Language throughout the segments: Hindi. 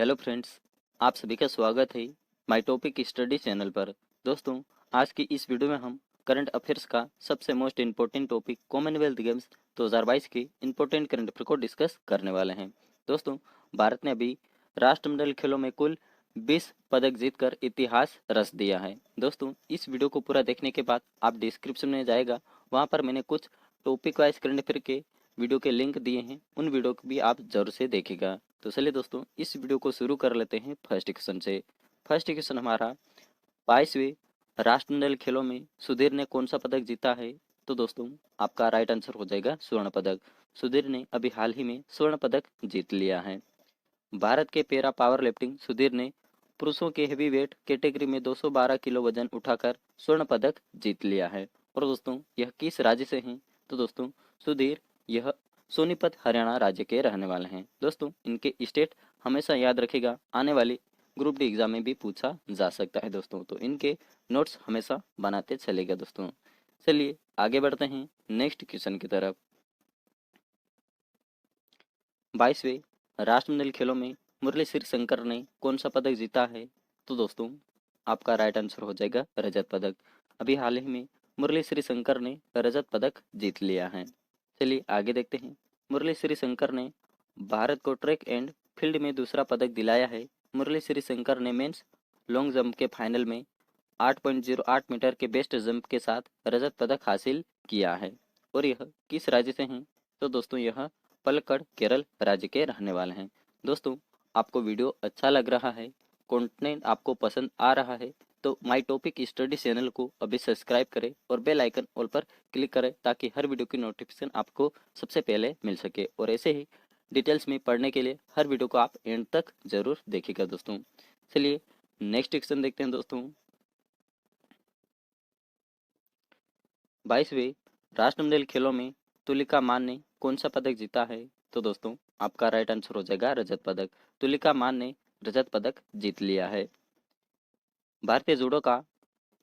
हेलो फ्रेंड्स, आप सभी का स्वागत है माय टॉपिक स्टडी चैनल पर। दोस्तों, आज की इस वीडियो में हम करंट अफेयर्स का सबसे most important topic Commonwealth games 2022 के इम्पोर्टेंट करंट अफेयर को डिस्कस करने वाले हैं। दोस्तों, भारत ने अभी राष्ट्रमंडल खेलों में कुल 20 पदक जीतकर इतिहास रच दिया है। दोस्तों, इस वीडियो को पूरा देखने के बाद आप डिस्क्रिप्शन में जाएगा, वहाँ पर मैंने कुछ टॉपिक वाइज करंट अफेयर के वीडियो के लिंक दिए हैं, उन वीडियो को भी आप जरूर से देखिएगा। तो चलिए दोस्तों, इस वीडियो को शुरू कर लेते हैं फर्स्ट क्वेश्चन से। फर्स्ट क्वेश्चन हमारा 22वें राष्ट्रमंडल खेलों में सुधीर ने कौन सा पदक जीता है? तो दोस्तों, आपका राइट आंसर हो जाएगा स्वर्ण पदक। सुधीर ने अभी हाल ही में स्वर्ण पदक जीत लिया है। भारत के पैरा पावर लिफ्टिंग सुधीर ने पुरुषों के हेवी वेट कैटेगरी में 212 किलो वजन उठाकर स्वर्ण पदक जीत लिया है। और दोस्तों, यह किस राज्य से हैं? तो दोस्तों, सुधीर यह सोनीपत हरियाणा राज्य के रहने वाले हैं। दोस्तों, इनके स्टेट हमेशा याद रखेगा, आने वाली ग्रुप डी एग्जाम में भी पूछा जा सकता है दोस्तों, तो इनके नोट्स हमेशा बनाते चलेगा दोस्तों। चलिए आगे बढ़ते हैं नेक्स्ट क्वेश्चन की तरफ। 22वें राष्ट्रमंडल खेलों में मुरली श्री शंकर ने कौन सा पदक जीता है? तो दोस्तों, आपका राइट आंसर हो जाएगा रजत पदक। अभी हाल ही में मुरली श्री शंकर ने रजत पदक जीत लिया है। चलिए आगे देखते हैं। मुरली श्री शंकर ने भारत को ट्रैक एंड फील्ड में दूसरा पदक दिलाया है। मुरली श्री शंकर ने मेंस लॉन्ग जंप के फाइनल में 8.08 मीटर के बेस्ट जंप के साथ रजत पदक हासिल किया है। और यह किस राज्य से हैं? तो दोस्तों, यह पलक्कड़ केरल राज्य के रहने वाले हैं। दोस्तों, आपको वीडियो अच्छा लग रहा है, कंटेंट आपको पसंद आ रहा है, तो माय टॉपिक स्टडी चैनल को अभी सब्सक्राइब करें और बेल आइकन ऑल पर क्लिक करें, ताकि हर वीडियो की नोटिफिकेशन आपको सबसे पहले मिल सके। और ऐसे ही डिटेल्स में पढ़ने के लिए हर वीडियो को आप एंड तक जरूर देखिएगा दोस्तों। चलिए नेक्स्ट क्वेश्चन देखते हैं दोस्तों। 22वें राष्ट्रमंडल खेलों में तुलिका मान ने कौन सा पदक जीता है? तो दोस्तों, आपका राइट आंसर हो जाएगा रजत पदक। तुलिका मान ने रजत पदक जीत लिया है। भारतीय जूडो का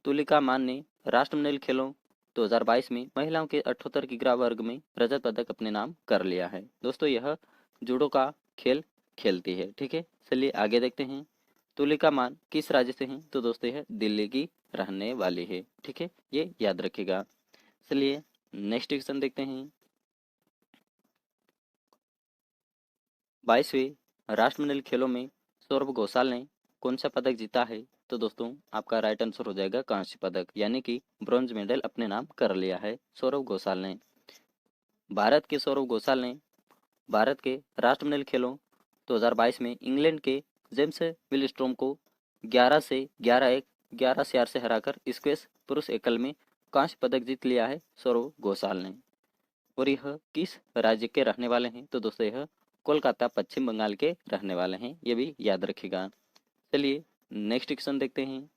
तुलिका मान ने राष्ट्रमंडल खेलों 2022 में महिलाओं के 78 किग्रा वर्ग में रजत पदक अपने नाम कर लिया है। दोस्तों, यह जूडो का खेल खेलती है। ठीक है, चलिए आगे देखते हैं। तुलिका मान किस राज्य से हैं? तो दोस्तों, यह दिल्ली की रहने वाली है। ठीक है, ये याद रखिएगा। चलिए नेक्स्ट क्वेश्चन देखते हैं। 22वें राष्ट्रमंडल खेलों में सौरभ घोषाल ने कौन सा पदक जीता है? तो दोस्तों, आपका राइट आंसर हो जाएगा कांस्य पदक, यानी कि ब्रॉन्ज मेडल अपने नाम कर लिया है सौरभ घोषाल ने। भारत के सौरभ घोषाल ने भारत के राष्ट्रमंडल खेलों 2022 में इंग्लैंड के जेम्स विलस्ट्रोम को 11 से 11-1, 11-4 से हराकर स्क्वैश पुरुष एकल में कांस्य पदक जीत लिया है सौरभ घोषाल ने। और यह किस राज्य के रहने वाले हैं? तो दोस्तों, यह कोलकाता पश्चिम बंगाल के रहने वाले हैं, ये भी याद रखिएगा। चलिए नेक्स्ट क्वेश्चन देखते हैं।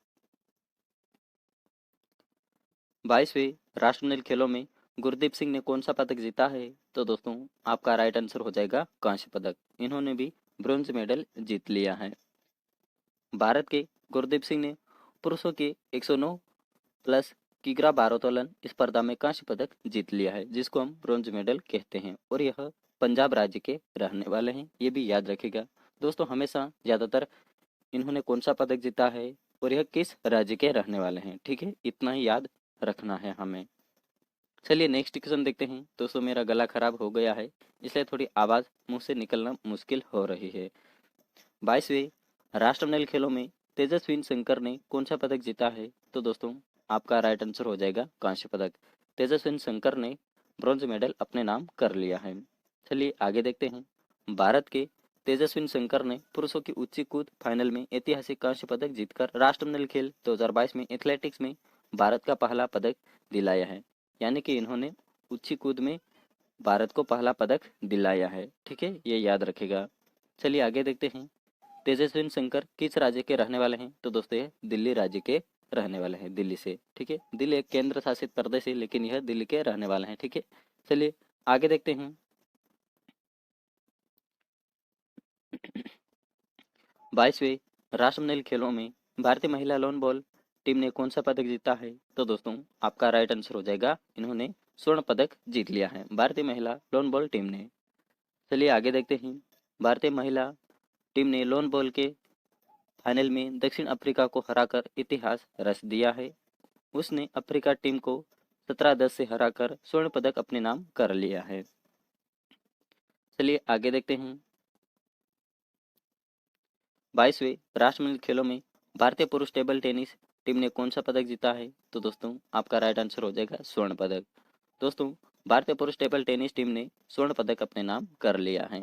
22वें राष्ट्रमंडल खेलों में गुरदीप सिंह ने कौन सा पदक जीता है? तो दोस्तों, आपका राइट आंसर हो जाएगा कांस्य पदक। इन्होंने भी ब्रॉन्ज मेडल जीत लिया है। भारत के गुरदीप सिंह ने पुरुषों के 109 प्लस किग्रा भारोत्तोलन स्पर्धा में कांस्य पदक जीत लिया है, जिसको हम ब्रॉन्ज मेडल कहते हैं। और यह पंजाब राज्य के रहने वाले हैं, ये भी याद रखिएगा। दोस्तों, हमेशा ज़्यादातर इन्होंने कौन सा पदक जीता है और यह किस राज्य के रहने वाले हैं, ठीक है, इतना ही याद रखना है हमें। चलिए नेक्स्ट क्वेश्चन देखते हैं। दोस्तों, मेरा गला खराब हो गया है, इसलिए थोड़ी आवाज़ मुंह से निकलना मुश्किल हो रही है। 22वें राष्ट्रमंडल खेलों में तेजस्विन शंकर ने कौन सा पदक जीता है? तो दोस्तों, आपका राइट आंसर हो जाएगा कांस्य पदक। तेजस्विन शंकर ने ब्रॉन्ज मेडल अपने नाम कर लिया है। चलिए आगे देखते हैं। भारत के तेजस्विन शंकर ने पुरुषों की ऊंची कूद फाइनल में ऐतिहासिक कांस्य पदक जीतकर राष्ट्रमंडल खेल 2022 में एथलेटिक्स में भारत का पहला पदक दिलाया है, यानी कि इन्होंने ऊंची कूद में भारत को पहला पदक दिलाया है। ठीक है, ये याद रखेगा। चलिए आगे देखते हैं। तेजस्विन शंकर किस राज्य के रहने वाले हैं? तो दोस्तों, ये दिल्ली राज्य के रहने वाले हैं, दिल्ली से। ठीक है, दिल्ली एक केंद्र शासित प्रदेश है, लेकिन यह दिल्ली के रहने वाले हैं। ठीक है, चलिए आगे देखते हैं। 22वें राष्ट्रमंडल खेलों में भारतीय महिला लॉन बॉल टीम ने कौन सा पदक जीता है? तो दोस्तों, आपका राइट आंसर हो जाएगा, इन्होंने स्वर्ण पदक जीत लिया है, भारतीय महिला लॉन बॉल टीम ने। चलिए आगे देखते हैं। भारतीय महिला टीम ने लोन बॉल के फाइनल में दक्षिण अफ्रीका को हराकर इतिहास रच दिया है। उसने अफ्रीका टीम को 17-10 से हराकर स्वर्ण पदक अपने नाम कर लिया है। चलिए आगे देखते हैं। 22वें राष्ट्रमंडल खेलों में भारतीय पुरुष टेबल टेनिस टीम ने कौन सा पदक जीता है? तो दोस्तों आपका राइट आंसर हो जाएगा स्वर्ण पदक। दोस्तों भारतीय पुरुष टेबल टेनिस टीम ने स्वर्ण पदक अपने नाम कर लिया है।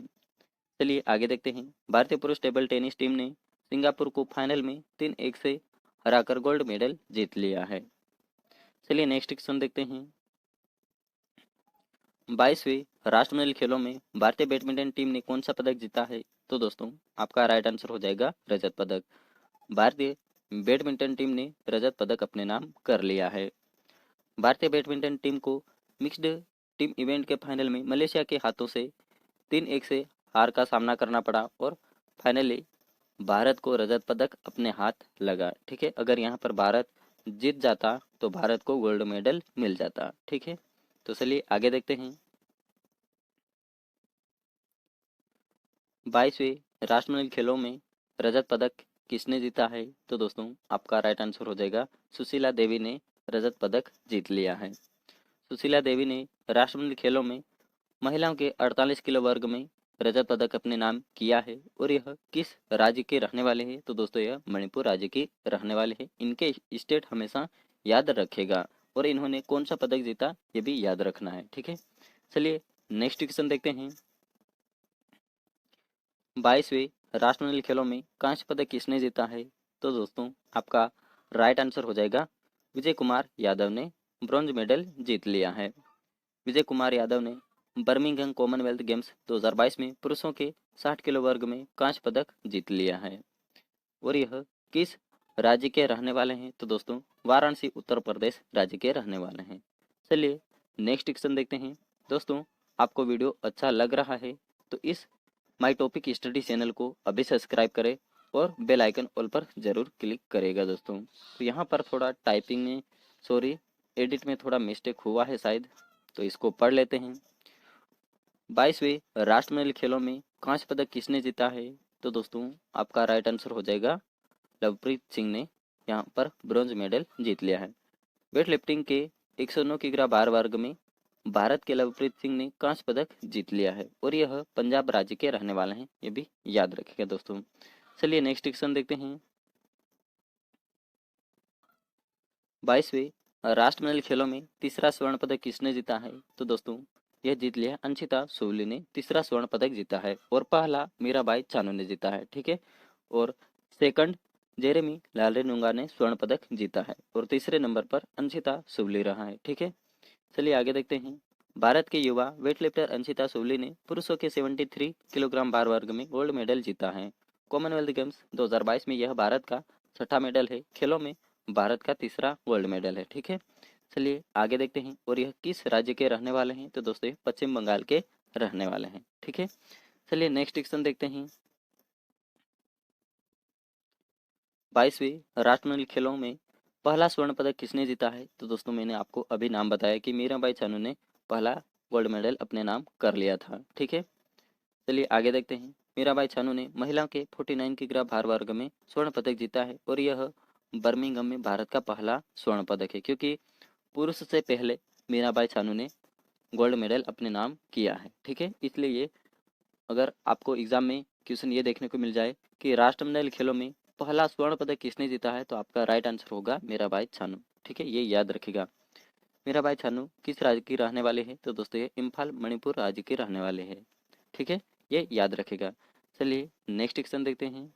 चलिए आगे देखते हैं। भारतीय पुरुष टेबल टेनिस टीम ने सिंगापुर को फाइनल में 3-1 से हराकर गोल्ड मेडल जीत लिया है। चलिए नेक्स्ट क्वेश्चन देखते हैं। 22वें राष्ट्रमंडल खेलों में भारतीय बैडमिंटन टीम ने कौन सा पदक जीता है? तो दोस्तों आपका राइट आंसर हो जाएगा रजत पदक। भारतीय बैडमिंटन टीम ने रजत पदक अपने नाम कर लिया है। भारतीय बैडमिंटन टीम को मिक्स्ड टीम इवेंट के फाइनल में मलेशिया के हाथों से 3-1 से हार का सामना करना पड़ा और फाइनली भारत को रजत पदक अपने हाथ लगा। ठीक है, अगर यहाँ पर भारत जीत जाता तो भारत को गोल्ड मेडल मिल जाता। ठीक है, तो चलिए आगे देखते हैं। 22वें राष्ट्रमंडल खेलों में रजत पदक किसने जीता है? तो दोस्तों आपका राइट आंसर हो जाएगा सुशीला देवी ने रजत पदक जीत लिया है। सुशीला देवी ने राष्ट्रमंडल खेलों में महिलाओं के 48 किलो वर्ग में रजत पदक अपने नाम किया है और यह किस राज्य के रहने वाले हैं? तो दोस्तों यह मणिपुर राज्य के रहने वाले हैं। इनके स्टेट हमेशा याद रखेगा और इन्होंने कौन सा पदक जीता ये भी याद रखना है। ठीक है, चलिए नेक्स्ट क्वेश्चन देखते हैं। 22वें राष्ट्रमंडल खेलों में कांस्य पदक किसने जीता है? तो दोस्तों आपका राइट आंसर हो जाएगा विजय कुमार यादव ने ब्रॉन्ज मेडल जीत लिया है। विजय कुमार यादव ने बर्मिंघम कॉमनवेल्थ गेम्स 2022 में पुरुषों के 60 किलो वर्ग में कांस्य पदक जीत लिया है और यह किस राज्य के रहने वाले हैं? तो दोस्तों वाराणसी उत्तर प्रदेश राज्य के रहने वाले हैं। चलिए नेक्स्ट क्वेश्चन देखते हैं। दोस्तों आपको वीडियो अच्छा लग रहा है तो is my topic study channel को अभी सब्सक्राइब करें और बेल आइकन ऑल पर जरूर क्लिक करेगा। दोस्तों तो यहाँ पर थोड़ा टाइपिंग में एडिट में थोड़ा मिस्टेक हुआ है शायद, तो इसको पढ़ लेते हैं। 22वें राष्ट्रमंडल खेलों में कांस्य पदक किसने जीता है? तो दोस्तों आपका राइट आंसर हो जाएगा लवप्रीत सिंह ने यहाँ पर ब्रॉन्ज मेडल जीत लिया है। वेट लिफ्टिंग के 109 किग्रा भार वर्ग में भारत के लवप्रीत सिंह ने कांस्य पदक जीत लिया है और यह पंजाब राज्य के रहने वाले हैं, ये भी याद रखिएगा दोस्तों। चलिए नेक्स्ट क्वेश्चन देखते हैं। 22वें राष्ट्रमंडल खेलों में तीसरा स्वर्ण पदक किसने जीता है? तो दोस्तों यह जीत लिया अंशिता सोवली ने तीसरा स्वर्ण पदक जीता है और पहला मीराबाई चानू ने जीता है। ठीक है, और सेकंड जेरेमी लालरेनुंगा ने स्वर्ण पदक जीता है और तीसरे नंबर पर अंशिता सोवली रहा है। ठीक है, चलिए आगे देखते हैं। भारत के युवा वेटलिफ्टर अंशिता सोवली ने पुरुषों के 73 किलोग्राम भार वर्ग में गोल्ड मेडल जीता है। कॉमनवेल्थ गेम्स 2022 में यह भारत का 6ठा मेडल है। खेलों में भारत का तीसरा गोल्ड मेडल है। ठीक है, चलिए आगे देखते हैं और यह किस राज्य के रहने वाले हैं? तो दोस्तों पश्चिम बंगाल के रहने वाले हैं। ठीक है, चलिए नेक्स्ट क्वेश्चन देखते हैं। 22वें राष्ट्रमंडल खेलों में पहला स्वर्ण पदक किसने जीता है? तो दोस्तों मैंने आपको अभी नाम बताया कि मीराबाई चानू ने पहला गोल्ड मेडल अपने नाम कर लिया था। ठीक है, चलिए आगे देखते हैं। मीराबाई चानू ने महिलाओं के 49 किग्रा भार वर्ग में स्वर्ण पदक जीता है और यह बर्मिंघम में भारत का पहला स्वर्ण पदक है, क्योंकि पुरुष से पहले मीराबाई चानू ने गोल्ड मेडल अपने नाम किया है। ठीक है, इसलिए ये अगर आपको एग्जाम में क्वेश्चन ये देखने को मिल जाए कि राष्ट्रमंडल खेलों में पहला स्वर्ण पदक किसने जीता है, तो आपका राइट आंसर होगा मीराबाई चानू। ठीक है, ये याद रखिएगा। मीराबाई चानू किस राज्य की रहने वाले हैं? तो दोस्तों ये इम्फाल मणिपुर राज्य के रहने वाले हैं। ठीक है, ये याद रखेगा। चलिए नेक्स्ट क्वेश्चन देखते हैं।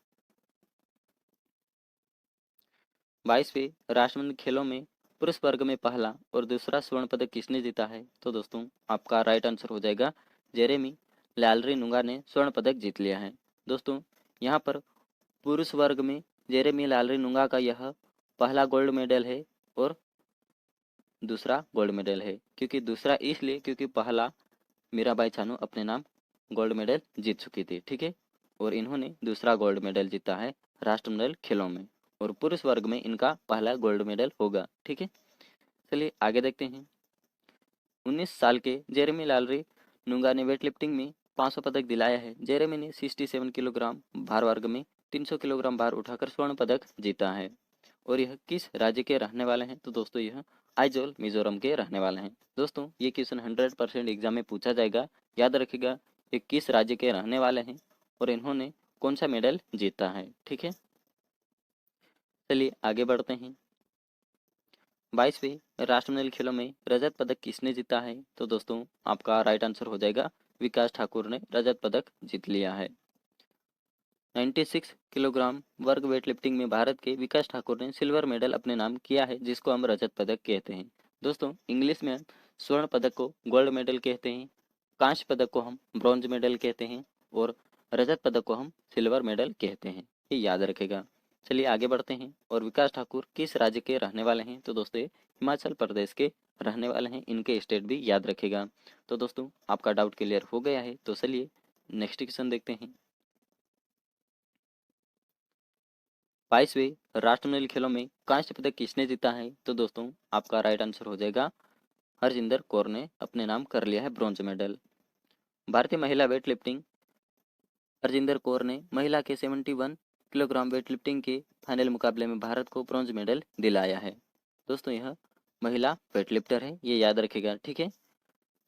22वें राष्ट्रमंडल खेलों में पुरुष वर्ग में पहला और दूसरा स्वर्ण पदक किसने जीता है? तो दोस्तों आपका राइट आंसर हो जाएगा जेरेमी लालरेनुंगा ने स्वर्ण पदक जीत लिया है। दोस्तों यहाँ पर पुरुष वर्ग में जेरेमी लालरेनुंगा का यह पहला गोल्ड मेडल है और दूसरा गोल्ड मेडल है, क्योंकि दूसरा इसलिए क्योंकि पहला मीराबाई चानू अपने नाम गोल्ड मेडल जीत चुकी थी। ठीक है, और इन्होंने दूसरा गोल्ड मेडल जीता है राष्ट्रमंडल खेलों में और पुरुष वर्ग में इनका पहला गोल्ड मेडल होगा। ठीक है, चलिए आगे देखते हैं। 19 साल के जेरेमी लालरेनुंगा ने वेटलिफ्टिंग में 500 पदक दिलाया है। जेरेमी ने 67 किलोग्राम भार वर्ग में 300 किलोग्राम भार उठाकर स्वर्ण पदक जीता है। और यह किस राज्य के रहने वाले हैं? तो दोस्तों यह आइजोल मिजोरम के रहने वाले हैं। दोस्तों ये क्वेश्चन 100% एग्जाम में पूछा जाएगा, याद रखिएगा। ये किस राज्य के रहने वाले हैं और इन्होंने कौन सा मेडल जीता है, ठीक है। चलिए आगे बढ़ते हैं। 22वें राष्ट्रमंडल खेलों में रजत पदक किसने जीता है? तो दोस्तों आपका राइट आंसर हो जाएगा विकास ठाकुर ने रजत पदक जीत लिया है। 96 किलोग्राम वर्ग वेट लिफ्टिंग में भारत के विकास ठाकुर ने सिल्वर मेडल अपने नाम किया है, जिसको हम रजत पदक कहते हैं। दोस्तों इंग्लिश में स्वर्ण पदक को गोल्ड मेडल कहते हैं, कांस्य पदक को हम ब्रॉन्ज मेडल कहते हैं और रजत पदक को हम सिल्वर मेडल कहते हैं, ये याद रखेगा। चलिए आगे बढ़ते हैं। और विकास ठाकुर किस राज्य के रहने वाले हैं? तो दोस्तों हिमाचल प्रदेश के रहने वाले हैं, इनके स्टेट भी याद रखेगा। तो दोस्तों आपका डाउट क्लियर हो गया है, तो चलिए नेक्स्ट क्वेश्चन देखते हैं। 22वें राष्ट्रमंडल खेलों में कांस्य पदक किसने जीता है? तो दोस्तों आपका राइट आंसर हो जाएगा हरजिंदर कौर ने अपने नाम कर लिया है ब्रॉन्ज मेडल। भारतीय महिला वेट लिफ्टिंग हरजिंदर कौर ने महिला के 71 किलोग्राम वेट लिफ्टिंग के फाइनल मुकाबले में भारत को ब्रॉन्ज मेडल दिलाया है। दोस्तों यह महिला वेट लिफ्टर है, ये याद रखेगा, ठीक है।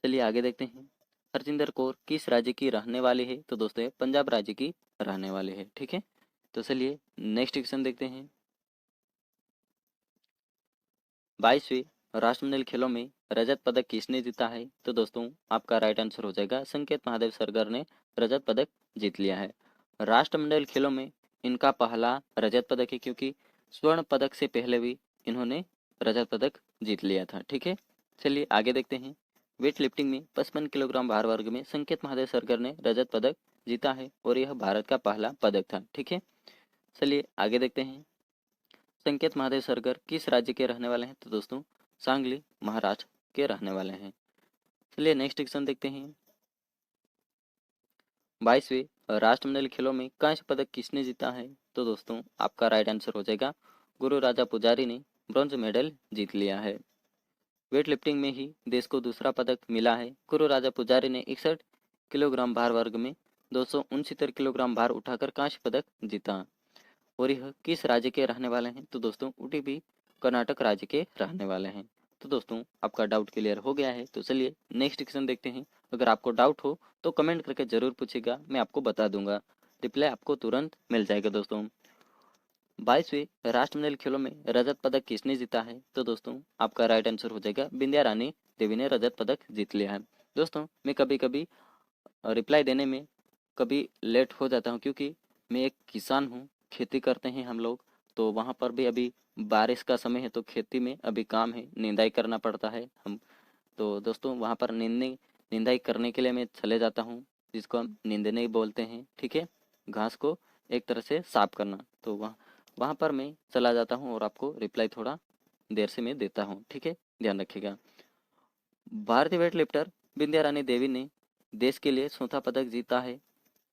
चलिए आगे देखते हैं। हरजिंदर कौर किस राज्य की रहने वाली है? तो दोस्तों पंजाब राज्य की रहने वाली है, ठीक है। तो चलिए नेक्स्ट क्वेश्चन देखते हैं। 22वें राष्ट्रमंडल खेलों में रजत पदक किसने जीता है? तो दोस्तों आपका राइट आंसर हो जाएगा संकेत महादेव सरगर ने रजत पदक जीत लिया है। राष्ट्रमंडल खेलों में इनका पहला रजत पदक है, क्योंकि स्वर्ण पदक से पहले भी इन्होंने रजत पदक जीत लिया था, ठीक है। चलिए आगे देखते हैं। वेट लिफ्टिंग में 55 किलोग्राम भार वर्ग में संकेत महादेव सरगर ने रजत पदक जीता है और यह भारत का पहला पदक था, ठीक है। चलिए आगे देखते हैं। संकेत महादेव सरगर किस राज्य के रहने वाले हैं? तो दोस्तों सांगली महाराष्ट्र के रहने वाले हैं। चलिए नेक्स्ट क्वेश्चन देखते हैं। 22वें राष्ट्रमंडल खेलों में कांस्य पदक किसने जीता है? तो दोस्तों आपका राइट आंसर हो जाएगा गुरु राजा पुजारी ने ब्रॉन्ज मेडल जीत लिया है। वेट लिफ्टिंग में ही देश को दूसरा पदक मिला है। गुरु राजा पुजारी ने 61 किलोग्राम भार वर्ग में 269 किलोग्राम भार उठाकर कांस्य पदक जीता। और यह किस राज्य के रहने वाले हैं? तो दोस्तों उडुपी कर्नाटक राज्य के रहने वाले हैं। तो दोस्तों आपका डाउट क्लियर हो गया है, तो चलिए नेक्स्ट क्वेश्चन देखते हैं। अगर आपको डाउट हो तो कमेंट करके जरूर पूछेगा, मैं आपको बता दूंगा, रिप्लाई आपको तुरंत मिल जाएगा। दोस्तों 22वें राष्ट्रमंडल खेलों में रजत पदक किसने जीता है? तो दोस्तों आपका राइट आंसर हो जाएगा विंध्या रानी देवी ने रजत पदक जीत लिया है। दोस्तों मैं कभी कभी रिप्लाई देने में कभी लेट हो जाता हूँ, क्योंकि मैं एक किसान हूँ, खेती करते हैं हम लोग। तो वहाँ पर भी अभी बारिश का समय है, तो खेती में अभी काम है, निंदाई करना पड़ता है हम। तो दोस्तों वहाँ पर निंदाई करने के लिए मैं चले जाता हूँ, जिसको हम निंदने बोलते हैं, ठीक है। घास को एक तरह से साफ करना, तो वहाँ वहाँ पर मैं चला जाता हूँ और आपको रिप्लाई थोड़ा देर से मैं देता हूँ, ठीक है, ध्यान रखिएगा। भारतीय वेट लिफ्टर विंध्या रानी देवी ने देश के लिए चौथा पदक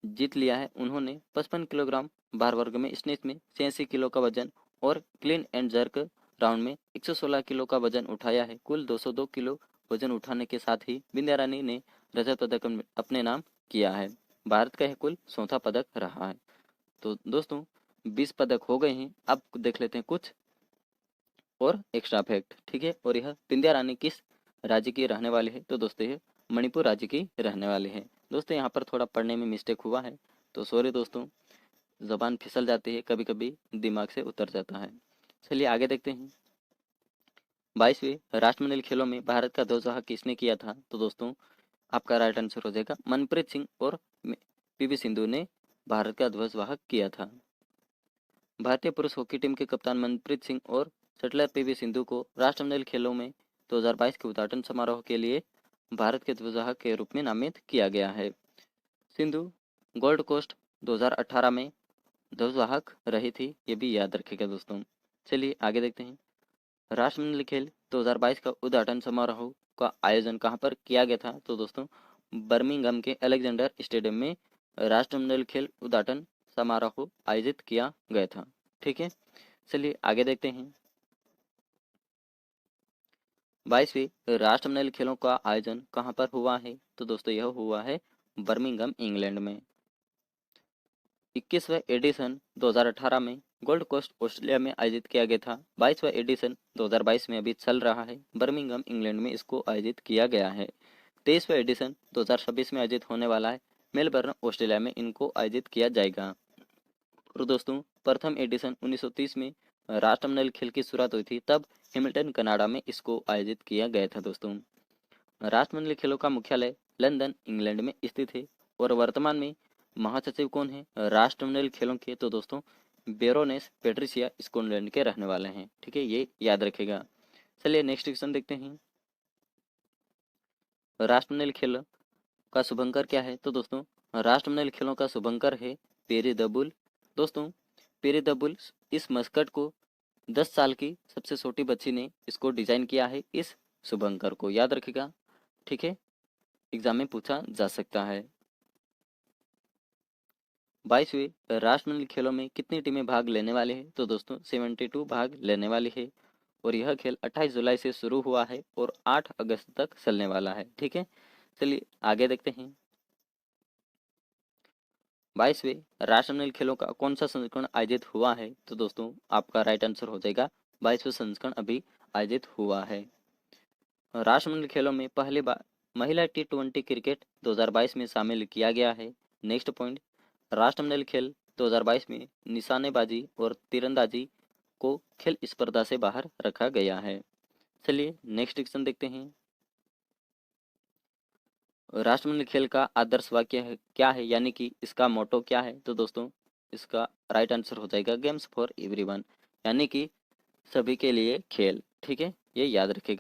जीत लिया है। उन्होंने 55 किलोग्राम भार वर्ग में स्नेच में 86 किलो का वजन और क्लीन एंड जर्क राउंड में 116 किलो का वजन उठाया है। कुल 202 किलो वजन उठाने के साथ ही विंध्या रानी ने रजत पदक अपने नाम किया है। भारत का यह कुल चौथा पदक रहा है। तो दोस्तों 20 पदक हो गए हैं। अब देख लेते हैं कुछ और एक्स्ट्रा फैक्ट, ठीक है। और यह विंध्या रानी किस राज्य की रहने वाली है? तो दोस्तों ये मणिपुर राज्य की रहने वाली है। दोस्तों यहाँ पर थोड़ा पढ़ने में मिस्टेक हुआ है, तो सॉरी दोस्तों, जबान फिसल जाती है, कभी कभी दिमाग से उतर जाता है। चलिए आगे देखते हैं। 22वें राष्ट्रमंडल खेलों में भारत का ध्वजवाहक किसने किया था? तो दोस्तों आपका राइट आंसर हो जाएगा मनप्रीत सिंह और पीवी सिंधु ने भारत का ध्वजवाहक किया था। भारतीय पुरुष हॉकी टीम के कप्तान मनप्रीत सिंह और शटलर पीवी सिंधु को राष्ट्रमंडल खेलों में 2022 के उद्घाटन समारोह के लिए भारत के ध्वजवाहक के रूप में नामित किया गया है। सिंधु गोल्ड कोस्ट 2018 में ध्वजवाहक रही थी, ये भी याद रखिएगा दोस्तों। चलिए आगे देखते हैं। राष्ट्रमंडल खेल 2022 का उद्घाटन समारोह का आयोजन कहाँ पर किया गया था? तो दोस्तों बर्मिंघम के अलेक्जेंडर स्टेडियम में राष्ट्रमंडल खेल उद्घाटन समारोह आयोजित किया गया था, ठीक है। चलिए आगे देखते हैं। 22वें राष्ट्रमंडल खेलों का आयोजन कहाँ पर हुआ है? तो दोस्तों यह हुआ है बर्मिंघम इंग्लैंड में। 21वां एडिशन 2018 में गोल्ड कोस्ट ऑस्ट्रेलिया में आयोजित किया गया था। 22वां एडिशन 2022 में अभी चल रहा है, बर्मिंघम इंग्लैंड में इसको आयोजित किया गया है। 23वां एडिशन 2026 में आयोजित होने वाला है, मेलबर्न ऑस्ट्रेलिया में इनको आयोजित किया जाएगा। और दोस्तों प्रथम एडिशन 1930 में राष्ट्रमंडल खेल की शुरुआत हुई थी, तब हैमिल्टन कनाडा में इसको आयोजित किया गया था। दोस्तों राष्ट्रमंडल खेलों का मुख्यालय लंदन इंग्लैंड में स्थित है। और वर्तमान में महासचिव कौन है राष्ट्रमंडल खेलों के? तो दोस्तों बेरोनेस पेट्रिसिया स्कॉटलैंड के रहने वाले हैं। ठीक है, ये याद रखेगा। चलिए नेक्स्ट क्वेश्चन देखते हैं। राष्ट्रमंडल खेल का शुभंकर क्या है? तो दोस्तों राष्ट्रमंडल खेलों का शुभंकर है पेरी द बुल। दोस्तों पेरी द बुल इस मस्कट को 10 साल की सबसे छोटी बच्ची ने इसको डिजाइन किया है, इस शुभंकर को याद रखेगा। ठीक है, एग्जाम में पूछा जा सकता है। 22वें राष्ट्रमंडल खेलों में कितनी टीमें भाग लेने वाली है? तो दोस्तों 72 भाग लेने वाली है। और यह खेल 28 जुलाई से शुरू हुआ है और 8 अगस्त तक चलने वाला है। ठीक है, चलिए आगे देखते हैं। 22वें राष्ट्रमंडल खेलों का कौन सा संस्करण आयोजित हुआ है? तो दोस्तों आपका राइट आंसर हो जाएगा 22वें संस्करण अभी आयोजित हुआ है। राष्ट्रमंडल खेलों में पहली बार महिला T20 क्रिकेट 2022 में शामिल किया गया है। नेक्स्ट पॉइंट, राष्ट्रमंडल खेल 2022 में निशानेबाजी और तीरंदाजी को खेल स्पर्धा से बाहर रखा गया है। चलिए नेक्स्ट क्वेश्चन देखते हैं। राष्ट्रमंडल खेल का आदर्श वाक्य है क्या है, यानी कि इसका मोटो क्या है? तो दोस्तों इसका राइट आंसर हो जाएगा गेम्स फॉर एवरीवन, यानी कि सभी के लिए खेल। ठीक है, ये याद रखेगा।